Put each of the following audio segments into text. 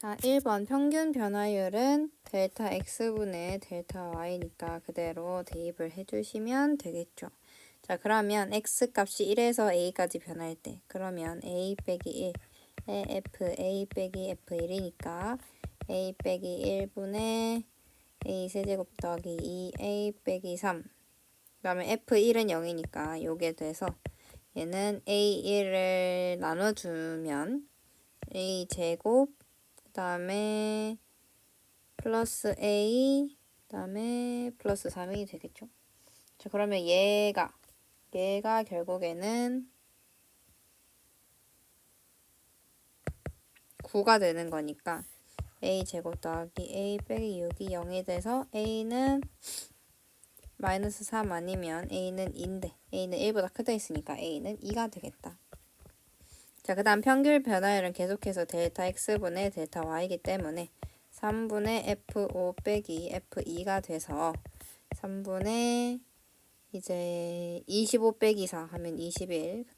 자, 1번 평균 변화율은 델타 x분의 델타 y니까 그대로 대입을 해주시면 되겠죠. 자, 그러면 x 값이 1에서 a까지 변할 때 그러면 a 빼기 1의 f a 빼기 f1이니까 a 빼기 1분의 a 세제곱 더하기 2a 빼기 3. 그 다음에 f1은 0이니까 요게 돼서 얘는 a1을 나눠주면 a 제곱 그 다음에 플러스 a 그 다음에 플러스 3이 되겠죠. 자, 그러면 얘가 결국에는 9가 되는 거니까 a 제곱 더하기 a 빼기 6이 0이 돼서 a는 마이너스 3 아니면 a는 2인데 a는 1보다 크다 했으니까 a는 2가 되겠다. 자, 그 다음 평균 변화율은 계속해서 델타 x분의 델타 y이기 때문에 3분의 f5 빼기 f2가 돼서 3분의 이제 25 빼기 4 하면 21. 그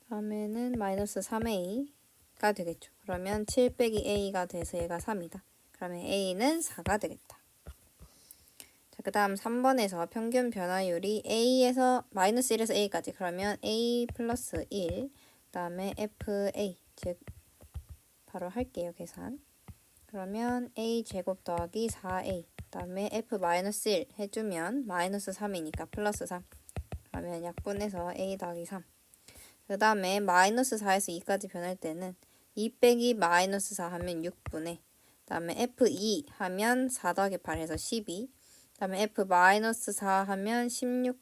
다음에는 마이너스 3a가 되겠죠. 그러면 7 빼기 a가 돼서 얘가 3이다. 그러면 a는 4가 되겠다. 자, 그 다음 3번에서 평균 변화율이 a에서 마이너스 1에서 a까지 그러면 a 플러스 1 그 다음에 fa 즉 바로 할게요. 계산. 그러면 a 제곱 더하기 4a 그 다음에 f 마이너스 1 해주면 마이너스 3이니까 플러스 3 그러면 약분해서 a 더하기 3 그 다음에 마이너스 4에서 2까지 변할 때는 2 빼기 마이너스 4 하면 6분의 그 다음에 f2 하면 4 더하기 8 해서 12 그 다음에 f 마이너스 4 하면 16에서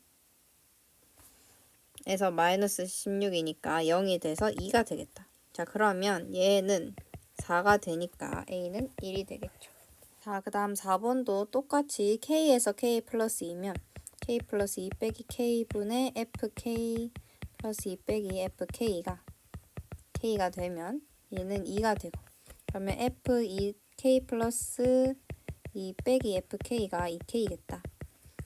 마이너스 16이니까 0이 돼서 2가 되겠다. 자, 그러면 얘는 4가 되니까 a는 1이 되겠죠. 자, 그 다음 4번도 똑같이 k에서 k 플러스 2면 k 플러스 2 빼기 k분의 fk 플러스 2 빼기 fk가 k가 되면 얘는 2가 되고 그러면 f2 k 플러스 2 빼기 fk가 2k겠다. 자,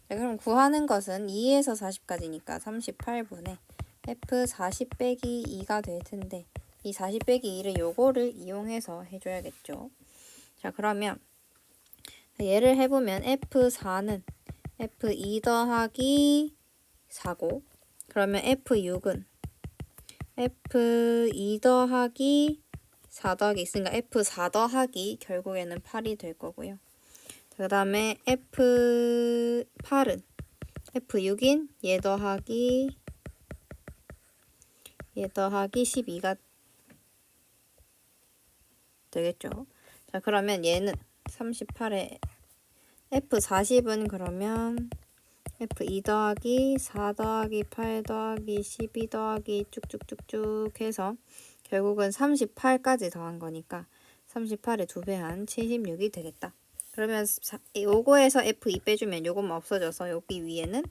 그럼 구하는 것은 2에서 40까지니까 38분의 f 40 빼기 2가 될 텐데 이 40 빼기 2를 요거를 이용해서 해줘야겠죠. 자, 그러면 얘를 해보면 f4는 f2 더하기 4고 그러면 f6은 f2 더하기 4 더하기 있으니까 f4 더하기 결국에는 8이 될 거고요. 그 다음에 f8은 f6인 얘 더하기 12가 되겠죠. 자, 그러면 얘는 38에 f40은 그러면 f2 더하기 4 더하기 8 더하기 12 더하기 쭉쭉쭉쭉 해서 결국은 38까지 더한 거니까 38에 2배 한 76이 되겠다. 그러면 요거에서 f2 빼주면 요것만 없어져서 여기 위에는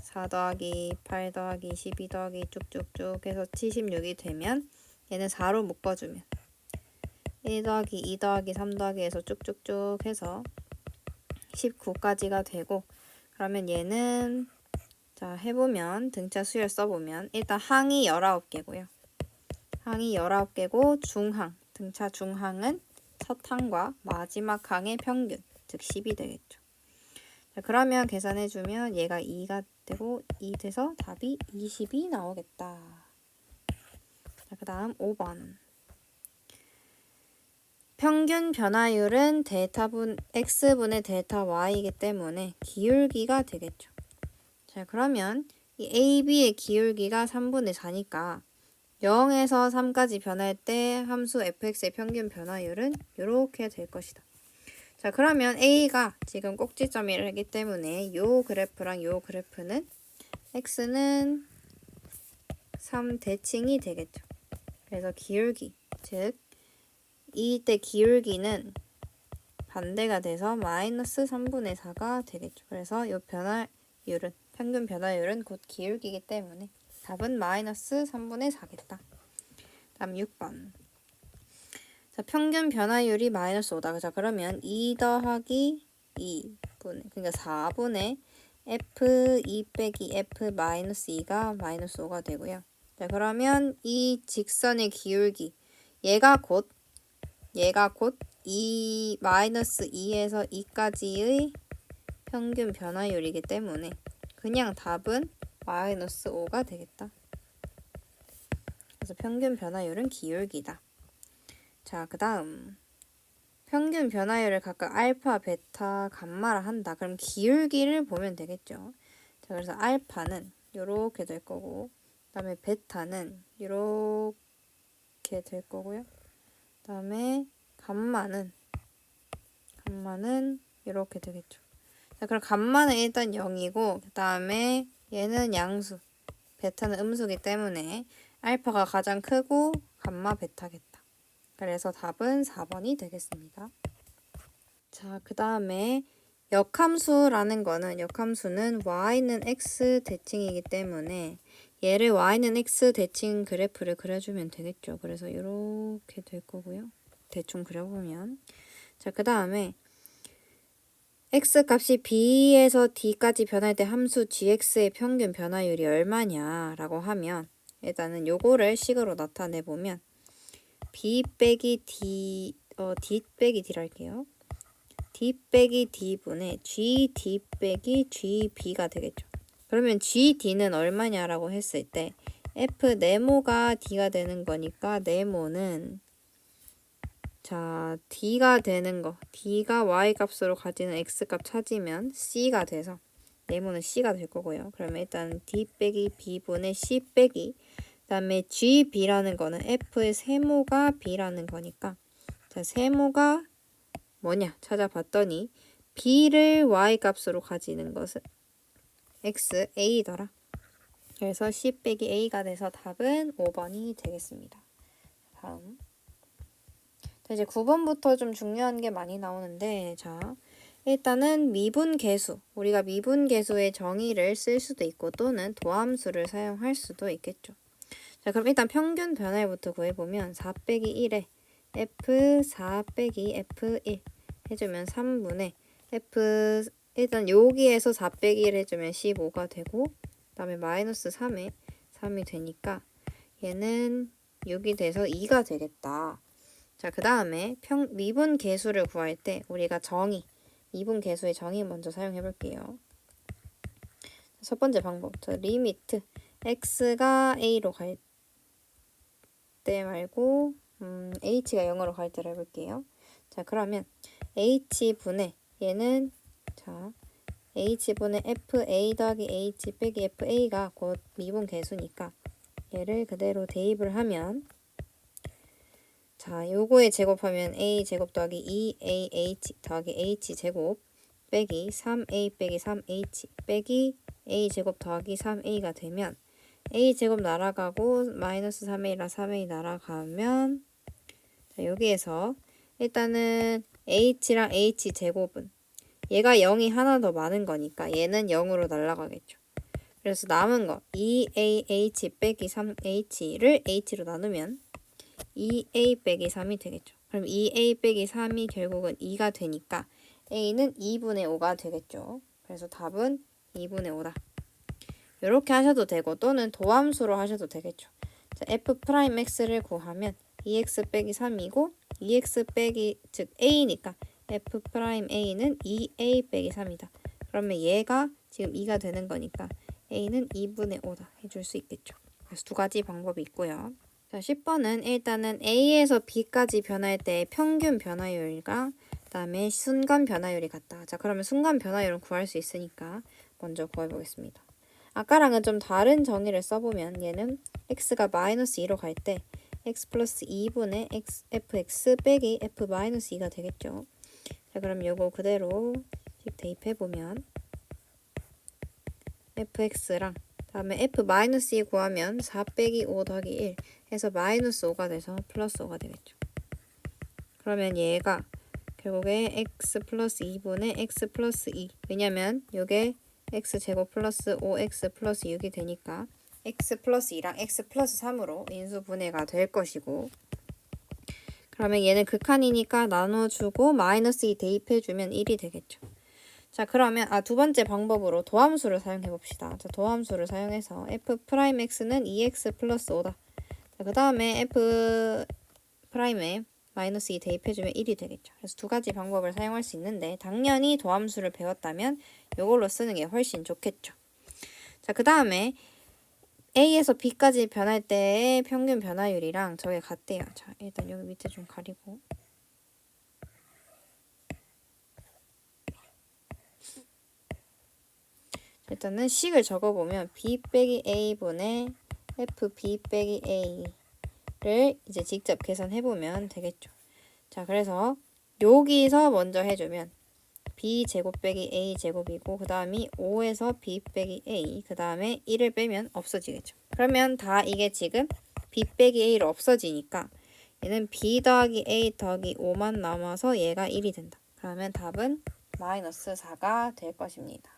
4 더하기 8 더하기 12 더하기 쭉쭉쭉 해서 76이 되면 얘는 4로 묶어주면 1 더하기 2 더하기 3 더하기 해서 쭉쭉쭉 해서 19까지가 되고 그러면 얘는 자 해보면 등차 수열 써보면 일단 항이 19개고요. 항이 19개고 중항 등차 중항은 첫 항과 마지막 항의 평균 즉 10이 되겠죠. 자, 그러면 계산해주면 얘가 2가 되고 2 돼서 답이 20이 나오겠다. 자, 그 다음 5번 평균 변화율은 x분의 델타 y이기 때문에 기울기가 되겠죠. 자, 그러면 이 AB의 기울기가 3분의 4니까 0에서 3까지 변할 때 함수 fx의 평균 변화율은 이렇게 될 것이다. 자, 그러면 A가 지금 꼭지점이기 때문에 요 그래프랑 요 그래프는 x는 3대칭이 되겠죠. 그래서 기울기, 즉 이때 기울기는 반대가 돼서 마이너스 3분의 4가 되겠죠. 그래서 요 변화율은 평균 변화율은 곧 기울기이기 때문에 답은 마이너스 3분의 4겠다. 다음 6번. 자, 평균 변화율이 마이너스 5다. 자, 그러면 2 더하기 2분의 그러니까 4분의 f2 빼기 f 마이너스 2가 마이너스 5가 되고요. 자, 그러면 이 직선의 기울기 얘가 곧 2 마이너스 2에서 2까지의 평균 변화율이기 때문에 그냥 답은 마이너스 5가 되겠다. 그래서 평균 변화율은 기울기다. 자, 그 다음 평균 변화율을 각각 알파, 베타, 감마라 한다. 그럼 기울기를 보면 되겠죠. 자, 그래서 알파는 요렇게 될 거고, 그 다음에 베타는 요렇게 될 거고요. 그 다음에 감마는 요렇게 되겠죠. 자, 그럼 감마는 일단 0이고, 그 다음에 얘는 양수, 베타는 음수기 때문에 알파가 가장 크고 감마 베타겠다. 그래서 답은 4번이 되겠습니다. 자, 그 다음에 역함수라는 거는 역함수는 y는 x 대칭이기 때문에 얘를 y는 x 대칭 그래프를 그려주면 되겠죠. 그래서 이렇게 될 거고요. 대충 그려보면 자, 그 다음에 x 값이 b에서 d까지 변할 때 함수 gx의 평균 변화율이 얼마냐라고 하면 일단은 요거를 식으로 나타내보면 b 빼기 d, d 빼기 d를 할게요. d 빼기 d분의 gd 빼기 gb가 되겠죠. 그러면 gd는 얼마냐라고 했을 때 f 네모가 d가 되는 거니까 네모는 자 d가 되는 거 d가 y 값으로 가지는 x 값 찾으면 c가 돼서 네모는 c가 될 거고요. 그러면 일단 d 빼기 b분의 c 빼기 그 다음에 gb라는 거는 f의 세모가 b라는 거니까 자 세모가 뭐냐 찾아봤더니 b를 y 값으로 가지는 것은 x a더라. 그래서 c 빼기 a가 돼서 답은 5번이 되겠습니다. 다음 자, 이제 9번부터 좀 중요한 게 많이 나오는데 자 일단은 미분계수 우리가 미분계수의 정의를 쓸 수도 있고 또는 도함수를 사용할 수도 있겠죠. 자 그럼 일단 평균 변화율부터 구해보면 4 빼기 1에 f4 빼기 f1 해주면 3분의 f 일단 여기에서 4 빼기 1 해주면 15가 되고 그 다음에 마이너스 3에 3이 되니까 얘는 6이 돼서 2가 되겠다. 자, 그 다음에 미분계수를 구할 때 우리가 미분계수의 정의 먼저 사용해 볼게요. 첫 번째 방법, 리미트 x가 a로 갈 때 말고 h가 0으로 갈 때를 해볼게요. 자, 그러면 h분의 얘는 자 h분의 fa 더하기 h 빼기 fa가 곧 미분계수니까 얘를 그대로 대입을 하면 자, 요거에 제곱하면 a 제곱 더하기 2ah 더하기 h 제곱 빼기 3a 빼기 3h 빼기 a 제곱 더하기 3a가 되면 a 제곱 날아가고 마이너스 3a랑 3a 날아가면 자, 여기에서 일단은 h랑 h 제곱은 얘가 0이 하나 더 많은 거니까 얘는 0으로 날아가겠죠. 그래서 남은 거 2ah 빼기 3h를 h로 나누면 2a 빼기 3이 되겠죠. 그럼 2a 빼기 3이 결국은 2가 되니까 a는 2분의 5가 되겠죠. 그래서 답은 2분의 5다. 이렇게 하셔도 되고 또는 도함수로 하셔도 되겠죠. 자, f'x를 구하면 2x 빼기 3이고 2x 빼기 즉 a니까 f'a는 2a 빼기 3이다. 그러면 얘가 지금 2가 되는 거니까 a는 2분의 5다 해줄 수 있겠죠. 그래서 두 가지 방법이 있고요. 자, 10번은 일단은 A에서 B까지 변할 때 평균 변화율과 그 다음에 순간 변화율이 같다. 자, 그러면 순간 변화율은 구할 수 있으니까 먼저 구해보겠습니다. 아까랑은 좀 다른 정의를 써보면 얘는 x가 마이너스 2로 갈 때 x 플러스 2분의 fx 빼기 f 마이너스 2가 되겠죠. 자, 그럼 요거 그대로 대입해보면 fx랑 다음에 f-2 구하면 4 빼기 5 더하기 1 해서 마이너스 5가 돼서 플러스 5가 되겠죠. 그러면 얘가 결국에 x 플러스 2분의 x 플러스 2 왜냐면 요게 x제곱 플러스 5x 플러스 6이 되니까 x 플러스 2랑 x 플러스 3으로 인수분해가 될 것이고 그러면 얘는 극한이니까 나눠주고 마이너스 2 대입해주면 1이 되겠죠. 자, 그러면 두 번째 방법으로 도함수를 사용해 봅시다. 자, 도함수를 사용해서 f'x는 2x 플러스 5다. 자, 그 다음에 f'에 마이너스 2 대입해주면 1이 되겠죠. 그래서 두 가지 방법을 사용할 수 있는데 당연히 도함수를 배웠다면 이걸로 쓰는 게 훨씬 좋겠죠. 자, 그 다음에 A에서 B까지 변할 때의 평균 변화율이랑 저게 같대요. 자, 일단 여기 밑에 좀 가리고. 일단은 식을 적어보면 B 빼기 A분의 FB 빼기 A를 이제 직접 계산해보면 되겠죠. 자, 그래서 여기서 먼저 해주면 B제곱 빼기 A제곱이고 그 다음이 5에서 B 빼기 A 그 다음에 1을 빼면 없어지겠죠. 그러면 다 이게 지금 B 빼기 A로 없어지니까 얘는 B 더하기 A 더하기 5만 남아서 얘가 1이 된다. 그러면 답은 마이너스 4가 될 것입니다.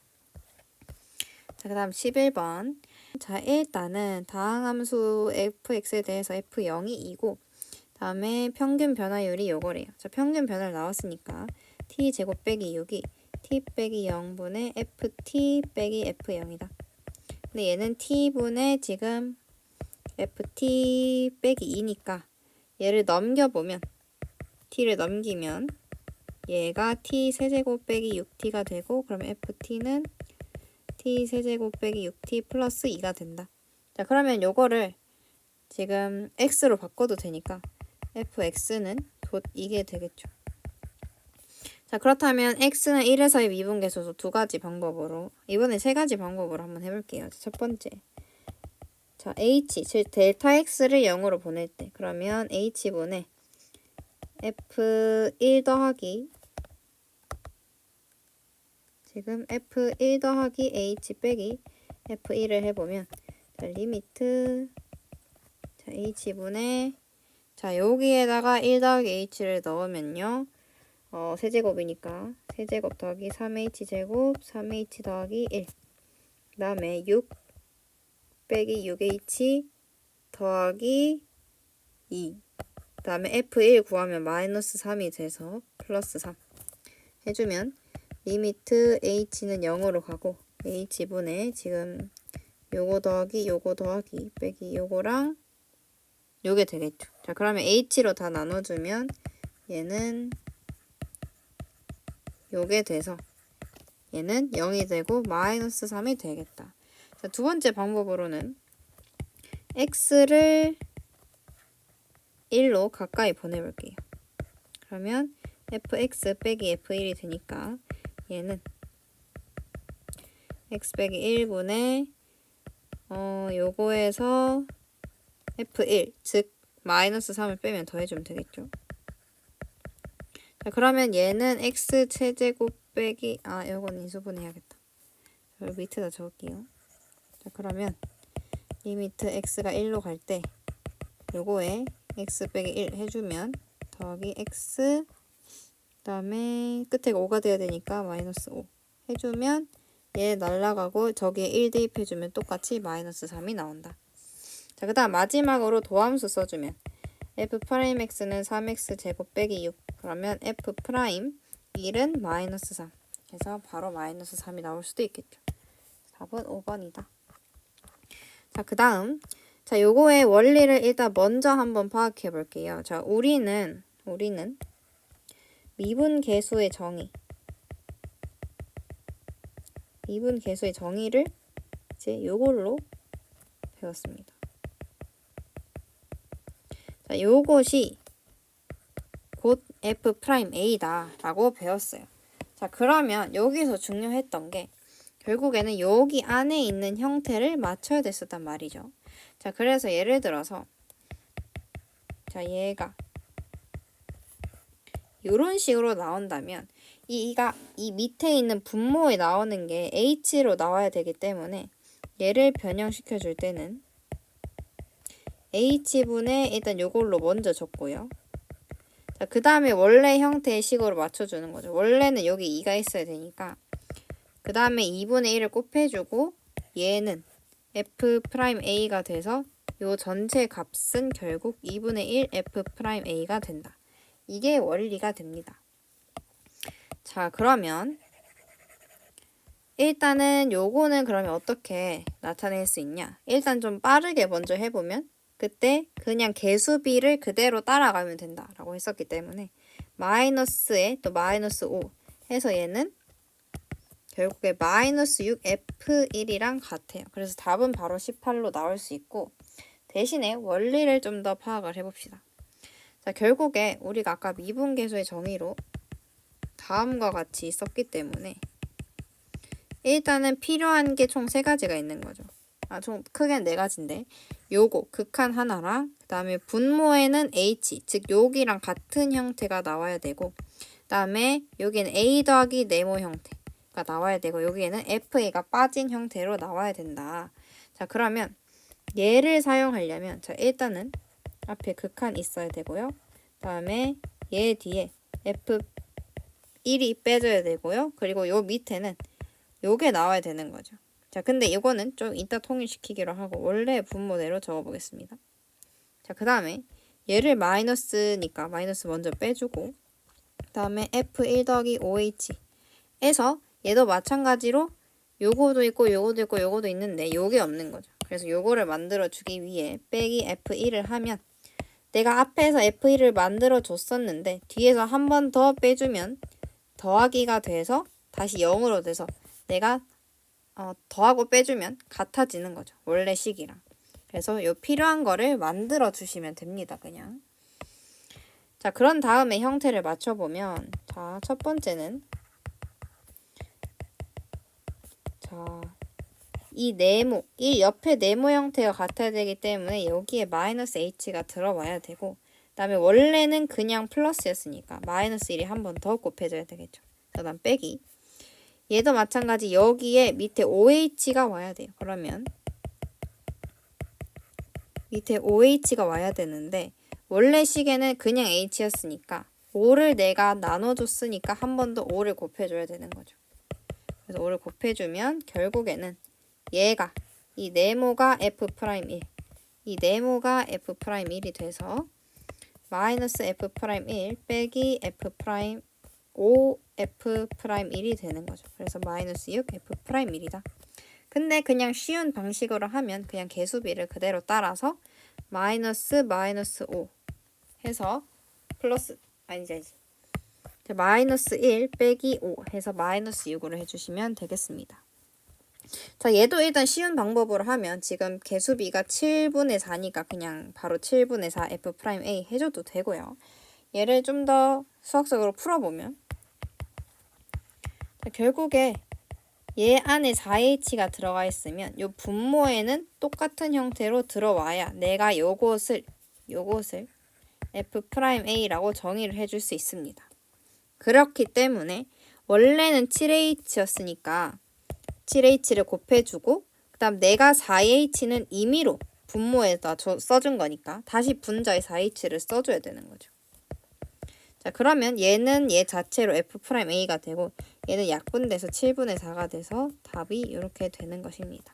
자, 그 다음 11번. 자, 일단은 다항함수 fx에 대해서 f0이 2고 다음에 평균 변화율이 요거래요. 자, 평균 변화율 나왔으니까 t제곱 빼기 6이 t 빼기 0분의 ft 빼기 f0이다. 근데 얘는 t분의 지금 ft 빼기 2니까 얘를 넘겨보면 t를 넘기면 얘가 t 세제곱 빼기 6t가 되고 그러면 ft는 t 세제곱 빼기 6t 플러스 2가 된다. 자, 그러면 요거를 지금 x로 바꿔도 되니까 fx는 곧 이게 되겠죠. 자, 그렇다면 x는 1에서의 미분계수도 두 가지 방법으로 이번에 세 가지 방법으로 한번 해볼게요. 첫 번째, 자, h 즉 델타 x를 0으로 보낼 때 그러면 h분의 f1 더하기 지금 f1 더하기 h 빼기 f1을 해보면 자, 리미트 자, h분의 자, 여기에다가 1 더하기 h를 넣으면요 세제곱이니까 세제곱 더하기 3h제곱 3h 더하기 1 그 다음에 6 빼기 6h 더하기 2 그 다음에 f1 구하면 마이너스 3이 돼서 플러스 3 해주면 리미트 h는 0으로 가고 h분의 지금 요거 더하기 빼기 요거랑 요게 되겠죠. 자, 그러면 h로 다 나눠주면 얘는 요게 돼서 얘는 0이 되고 마이너스 3이 되겠다. 자, 두 번째 방법으로는 x를 1로 가까이 보내볼게요. 그러면 fx 빼기 f1이 되니까 얘는 x 빼기 1분의 요거에서 f1 즉 마이너스 3을 빼면 더해주면 되겠죠. 자, 그러면 얘는 x 최제곱 빼기 요건 인수분 해야겠다. 여기 밑에다 적을게요. 자, 그러면 리미트 x가 1로 갈 때 요거에 x 빼기 1 해주면 더하기 x 그 다음에 끝에 5가 돼야 되니까 마이너스 5 해주면 얘 날라가고 저기에 1 대입해주면 똑같이 마이너스 3이 나온다. 자, 그 다음 마지막으로 도함수 써주면 f'x는 3x 제곱 빼기 6 그러면 f'1은 마이너스 3 그래서 바로 마이너스 3이 나올 수도 있겠죠. 답은 5번이다. 자, 그 다음 자, 요거의 원리를 일단 먼저 한번 파악해 볼게요. 자, 우리는 미분계수의 정의를 이제 요걸로 배웠습니다. 자, 요것이 곧 f'A다 라고 배웠어요. 자, 그러면 여기서 중요했던 게 결국에는 여기 안에 있는 형태를 맞춰야 됐었단 말이죠. 자, 그래서 예를 들어서 자, 얘가 이런 식으로 나온다면 이 밑에 있는 분모에 나오는 게 h로 나와야 되기 때문에 얘를 변형시켜 줄 때는 h분의 일단 요걸로 먼저 적고요. 자, 그 다음에 원래 형태의 식으로 맞춰주는 거죠. 원래는 여기 2가 있어야 되니까 그 다음에 2분의 1을 곱해주고 얘는 f'A가 돼서 요 전체 값은 결국 2분의 1 f'A가 된다. 이게 원리가 됩니다. 자, 그러면 일단은 요거는 그러면 어떻게 나타낼 수 있냐? 일단 좀 빠르게 먼저 해보면 그때 그냥 개수비를 그대로 따라가면 된다라고 했었기 때문에 마이너스에 또 마이너스 5 해서 얘는 결국에 마이너스 6F1이랑 같아요. 그래서 답은 바로 18로 나올 수 있고 대신에 원리를 좀 더 파악을 해봅시다. 자, 결국에 우리가 아까 미분계수의 정의로 다음과 같이 있었기 때문에 일단은 필요한 게 총 3가지가 있는 거죠. 총 크게는 4가지인데 요거 극한 하나랑 그 다음에 분모에는 H 즉 여기랑 같은 형태가 나와야 되고 그 다음에 여기는 A 더하기 네모 형태가 나와야 되고 여기에는 FA가 빠진 형태로 나와야 된다. 자, 그러면 얘를 사용하려면 자, 일단은 앞에 극한 있어야 되고요. 그 다음에 얘 뒤에 F1이 빼져야 되고요. 그리고 요 밑에는 요게 나와야 되는 거죠. 자, 근데 이거는 좀 이따 통일시키기로 하고 원래 분모대로 적어보겠습니다. 자, 그 다음에 얘를 마이너스니까 마이너스 먼저 빼주고 그 다음에 F1 더하기 5H에서 얘도 마찬가지로 요거도 있고 요거도 있고 요거도 있는데 요게 없는 거죠. 그래서 요거를 만들어주기 위해 빼기 F1을 하면 내가 앞에서 F1을 만들어 줬었는데 뒤에서 한 번 더 빼주면 더하기가 돼서 다시 0으로 돼서 내가 더하고 빼주면 같아지는 거죠. 원래 식이랑. 그래서 요 필요한 거를 만들어 주시면 됩니다. 그냥. 자, 그런 다음에 형태를 맞춰보면 자, 첫 번째는 자, 이 네모, 이 옆에 네모 형태가 같아야 되기 때문에 여기에 마이너스 h가 들어와야 되고 그 다음에 원래는 그냥 플러스였으니까 마이너스 1이 한 번 더 곱해줘야 되겠죠. 그 다음 빼기 얘도 마찬가지 여기에 밑에 OH가 와야 돼요. 그러면 밑에 OH가 와야 되는데 원래 식에는 그냥 H였으니까 5를 내가 나눠줬으니까 한 번 더 5를 곱해줘야 되는 거죠. 그래서 5를 곱해주면 결국에는 얘가 이 네모가 F'1 이 네모가 F'1이 돼서 마이너스 F'1 빼기 F' 5 F'1이 되는 거죠. 그래서 마이너스 6 F'1이다. 근데 그냥 쉬운 방식으로 하면 그냥 개수비를 그대로 따라서 마이너스 5 해서 플러스 아니지 마이너스 1 빼기 5 해서 마이너스 6으로 해주시면 되겠습니다. 자, 얘도 일단 쉬운 방법으로 하면 지금 개수비가 7분의 4니까 그냥 바로 7분의 4 F'A 해줘도 되고요. 얘를 좀 더 수학적으로 풀어보면 자, 결국에 얘 안에 4h가 들어가 있으면 요 분모에는 똑같은 형태로 들어와야 내가 요것을 F'A라고 정의를 해줄 수 있습니다. 그렇기 때문에 원래는 7h였으니까 7h를 곱해주고 그 다음 내가 4h는 임의로 분모에다 써준 거니까 다시 분자에 4h를 써줘야 되는 거죠. 자, 그러면 얘는 얘 자체로 F'A가 되고 얘는 약분돼서 7분의 4가 돼서 답이 이렇게 되는 것입니다.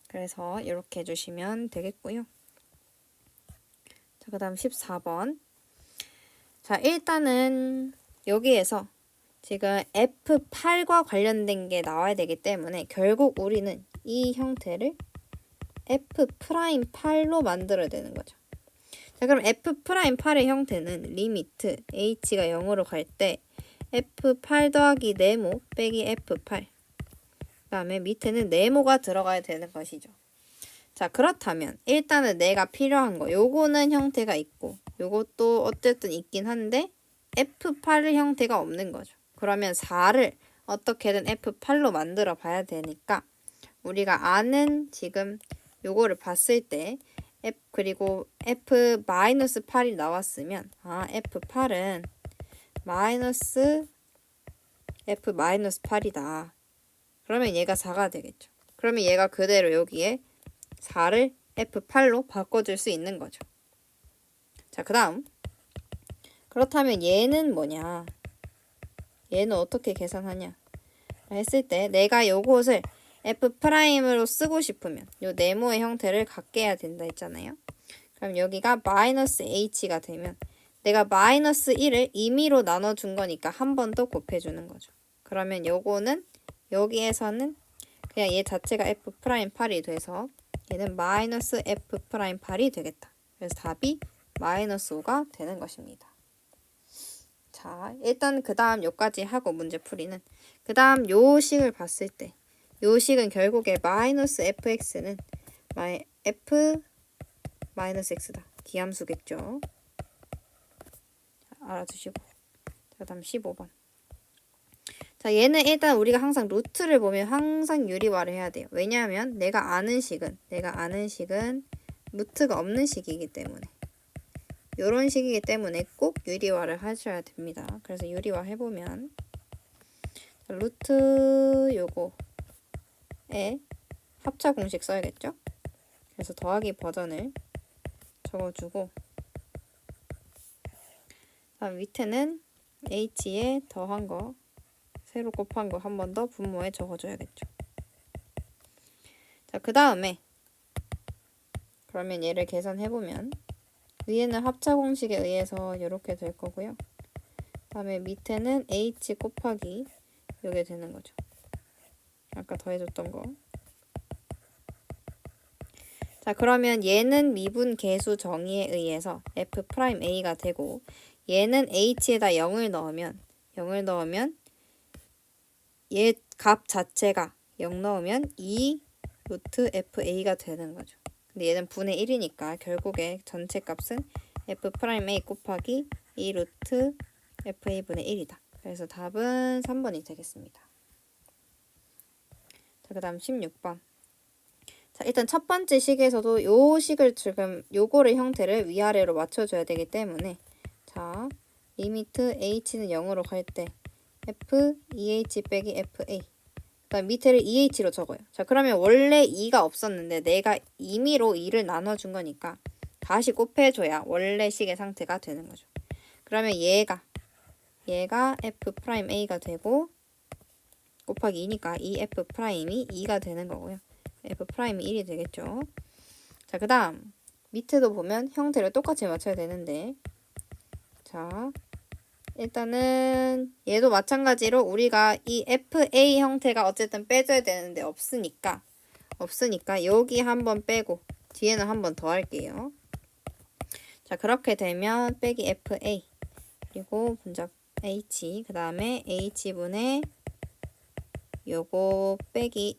그래서 이렇게 해주시면 되겠고요. 자, 그 다음 14번. 자, 일단은 여기에서 지금 F8과 관련된 게 나와야 되기 때문에 결국 우리는 이 형태를 F'8로 만들어야 되는 거죠. 자, 그럼 F'8의 형태는 리미트 h가 0으로 갈 때 F8 더하기 네모 빼기 F8 그 다음에 밑에는 네모가 들어가야 되는 것이죠. 자, 그렇다면 일단은 내가 필요한 거 요거는 형태가 있고 요것도 어쨌든 있긴 한데 F8의 형태가 없는 거죠. 그러면 4를 어떻게든 F8로 만들어 봐야 되니까 우리가 아는 지금 요거를 봤을 때 그리고 F-8이 나왔으면 F8은 마이너스 F-8이다. 그러면 얘가 4가 되겠죠. 그러면 얘가 그대로 여기에 4를 F8로 바꿔줄 수 있는 거죠. 자, 그 다음 그렇다면 얘는 뭐냐? 얘는 어떻게 계산하냐? 했을 때 내가 요것을 F'으로 쓰고 싶으면 요 네모의 형태를 갖게 해야 된다 했잖아요. 그럼 여기가 마이너스 h가 되면 내가 마이너스 1을 임의로 나눠준 거니까 한 번 더 곱해주는 거죠. 그러면 요거는 여기에서는 그냥 얘 자체가 F'8이 돼서 얘는 마이너스 F'8이 되겠다. 그래서 답이 마이너스 5가 되는 것입니다. 자, 일단 그 다음 요까지 하고 문제 풀이는 그 다음 요 식을 봤을 때 요 식은 결국에 마이너스 fx는 f 마이너스 x다. 기함수겠죠. 알아두시고 그 다음 15번. 자, 얘는 일단 우리가 항상 루트를 보면 항상 유리화를 해야 돼요. 왜냐하면 내가 아는 식은 루트가 없는 식이기 때문에 요런 식이기 때문에 꼭 유리화를 하셔야 됩니다. 그래서 유리화 해보면 루트 요거에 합차 공식 써야겠죠? 그래서 더하기 버전을 적어주고 다음 밑에는 h에 더한 거 새로 곱한 거 한 번 더 분모에 적어줘야겠죠. 자, 그 다음에 그러면 얘를 계산해보면 위에는 합차 공식에 의해서 이렇게 될 거고요. 다음에 밑에는 h 곱하기 요게 되는 거죠. 아까 더해줬던 거. 자, 그러면 얘는 미분 계수 정의에 의해서 f'a가 되고 얘는 h에다 0을 넣으면 얘 값 자체가 0 넣으면 2 루트 fa가 되는 거죠. 근데 얘는 분의 1이니까 결국에 전체 값은 f'a 곱하기 2 루트 fa분의 1이다. 그래서 답은 3번이 되겠습니다. 자, 그 다음 16번. 자, 일단 첫 번째 식에서도 요 식을 지금 요거를 형태를 위아래로 맞춰줘야 되기 때문에 자, 리미트 h는 0으로 갈 때 f 2h 빼기 fa 그다음 밑에를 2h로 적어요. 자, 그러면 원래 2가 없었는데 내가 임의로 2를 나눠준 거니까 다시 곱해줘야 원래 식의 상태가 되는 거죠. 그러면 얘가 f'a가 되고 곱하기 2니까 이 f'이 2가 되는 거고요. f'이 1이 되겠죠. 자, 그 다음 밑에도 보면 형태를 똑같이 맞춰야 되는데 자, 일단은 얘도 마찬가지로 우리가 이 fa 형태가 어쨌든 빼줘야 되는데 없으니까 여기 한번 빼고 뒤에는 한번 더 할게요. 자, 그렇게 되면 빼기 fa 그리고 분작 h 그 다음에 h분의 요거 빼기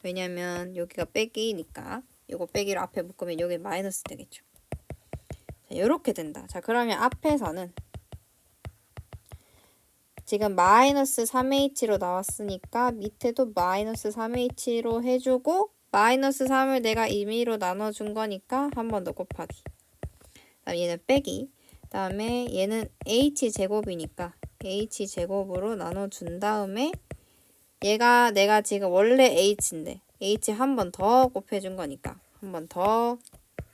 왜냐면 여기가 빼기니까 요거 빼기로 앞에 묶으면 여기 마이너스 되겠죠. 자, 요렇게 된다. 자, 그러면 앞에서는 지금 마이너스 3h로 나왔으니까 밑에도 마이너스 3h로 해주고 마이너스 3을 내가 임의로 나눠준 거니까 한 번 더 곱하기 그다음 얘는 빼기 그 다음에 얘는 h제곱이니까 h제곱으로 나눠준 다음에 얘가 내가 지금 원래 h인데 h 한 번 더 곱해준 거니까 한 번 더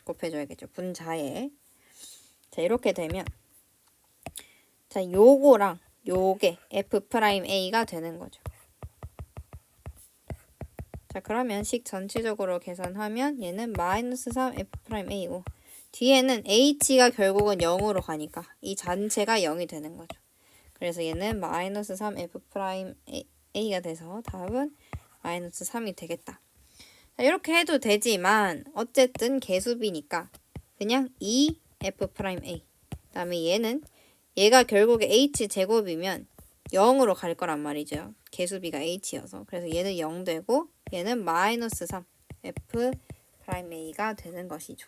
곱해줘야겠죠. 분자에 자, 이렇게 되면 자, 요거랑 요게 f'a가 되는 거죠. 자, 그러면 식 전체적으로 계산하면 얘는 마이너스 3 f'a고 뒤에는 h가 결국은 0으로 가니까 이 전체가 0이 되는 거죠. 그래서 얘는 마이너스 3 f'a가 돼서 답은 마이너스 3이 되겠다. 자, 이렇게 해도 되지만 어쨌든 개수비니까 그냥 2 f'a 그 다음에 얘가 결국에 h제곱이면 0으로 갈 거란 말이죠. 개수비가 h여서. 그래서 얘는 0 되고 얘는 마이너스 3 f'a가 되는 것이죠.